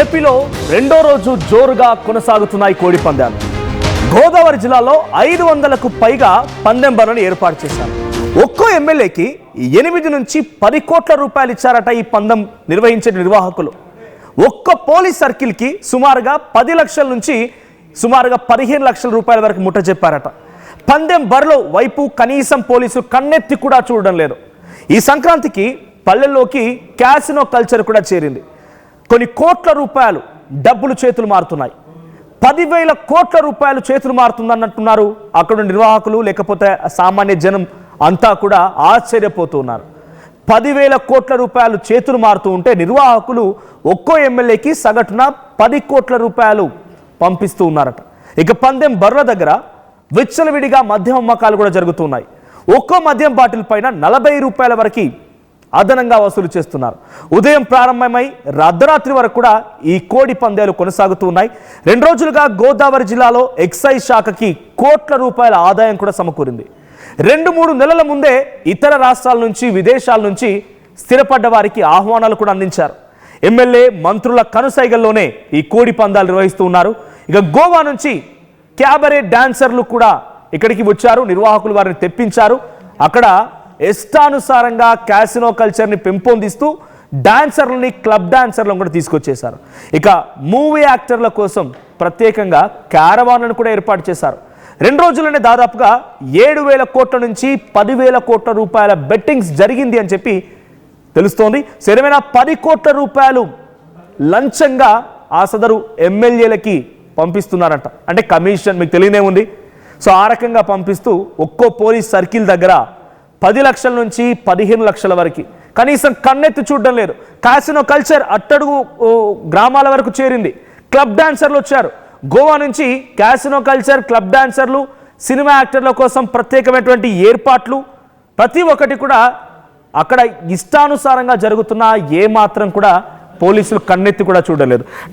ఏపీలో రెండో రోజు జోరుగా కొనసాగుతున్నాయి కోడి పందాలు. గోదావరి జిల్లాలో 500కు పైగా పందెం బరులను ఏర్పాటు చేశారు. ఒక్కో ఎమ్మెల్యేకి 8 నుంచి 10 కోట్ల రూపాయలు ఇచ్చారట ఈ పందెం నిర్వహించే నిర్వాహకులు. ఒక్క పోలీస్ సర్కిల్కి సుమారుగా 10 లక్షల నుంచి సుమారుగా 15 లక్షల రూపాయల వరకు ముట్ట చెప్పారట. పందెం బరిలో వైపు కనీసం పోలీసులు కన్నెత్తి కూడా చూడడం లేదు. ఈ సంక్రాంతికి పల్లెల్లోకి క్యాసినో కల్చర్ కూడా చేరింది. కొన్ని కోట్ల రూపాయలు డబ్బులు చేతులు మారుతున్నాయి. 10,000 కోట్ల రూపాయలు చేతులు మారుతుందన్నట్టున్నారు అక్కడ నిర్వాహకులు, లేకపోతే సామాన్య జనం అంతా కూడా ఆశ్చర్యపోతున్నారు. 10,000 కోట్ల రూపాయలు చేతులు మారుతూ ఉంటే నిర్వాహకులు ఒక్కో ఎమ్మెల్యేకి సగటున 10 కోట్ల రూపాయలు పంపిస్తూ ఉన్నారట. ఇక పందెం బర్ల దగ్గర విచ్చలవిడిగా మద్యం అమ్మకాలు కూడా జరుగుతున్నాయి. ఒక్కో మద్యం బాటిల్ పైన 40 రూపాయల వరకు అదనంగా వసూలు చేస్తున్నారు. ఉదయం ప్రారంభమై అర్ధరాత్రి వరకు కూడా ఈ కోడి పందాలు కొనసాగుతూ ఉన్నాయి. 2 రోజులుగా గోదావరి జిల్లాలో ఎక్సైజ్ శాఖకి కోట్ల రూపాయల ఆదాయం కూడా సమకూరింది. 2-3 నెలల ముందే ఇతర రాష్ట్రాల నుంచి, విదేశాల నుంచి స్థిరపడ్డ వారికి ఆహ్వానాలు కూడా అందించారు. ఎమ్మెల్యే, మంత్రుల కనుసైగల్లోనే ఈ కోడి పందాలు నిర్వహిస్తూ ఉన్నారు. ఇక గోవా నుంచి క్యాబరే డాన్సర్లు కూడా ఇక్కడికి వచ్చారు. నిర్వాహకులు వారిని తెప్పించారు. అక్కడ ఇష్టానుసారంగా క్యాసినో కల్చర్ని పెంపొందిస్తూ డాన్సర్లని, క్లబ్ డాన్సర్లను కూడా తీసుకొచ్చేశారు. ఇక మూవీ యాక్టర్ల కోసం ప్రత్యేకంగా క్యారవాన్లను కూడా ఏర్పాటు చేశారు. 2 రోజుల్లోనే దాదాపుగా 7,000 కోట్ల నుంచి 10,000 కోట్ల రూపాయల బెట్టింగ్స్ జరిగింది అని చెప్పి తెలుస్తోంది. సరైన 10 కోట్ల రూపాయలు లంచంగా ఆ సదరు ఎమ్మెల్యేలకి పంపిస్తున్నారట. అంటే కమిషన్ మీకు తెలియనే ఉంది. సో ఆ రకంగా పంపిస్తూ ఒక్కో పోలీస్ సర్కిల్ దగ్గర 10 లక్షల నుంచి 15 లక్షల వరకు కనీసం కన్నెత్తి చూడడం లేదు. కాసినో కల్చర్ అట్టడుగు గ్రామాల వరకు చేరింది. క్లబ్ డాన్సర్లు వచ్చారు. గోవా నుంచి కాసినో కల్చర్, క్లబ్ డాన్సర్లు, సినిమా యాక్టర్ల కోసం ప్రత్యేకమైనటువంటి ఏర్పాట్లు, ప్రతి ఒక్కటి కూడా అక్కడ ఇష్టానుసారంగా జరుగుతున్నా ఏ మాత్రం కూడా పోలీసులు కన్నెత్తి కూడా చూడలేదు.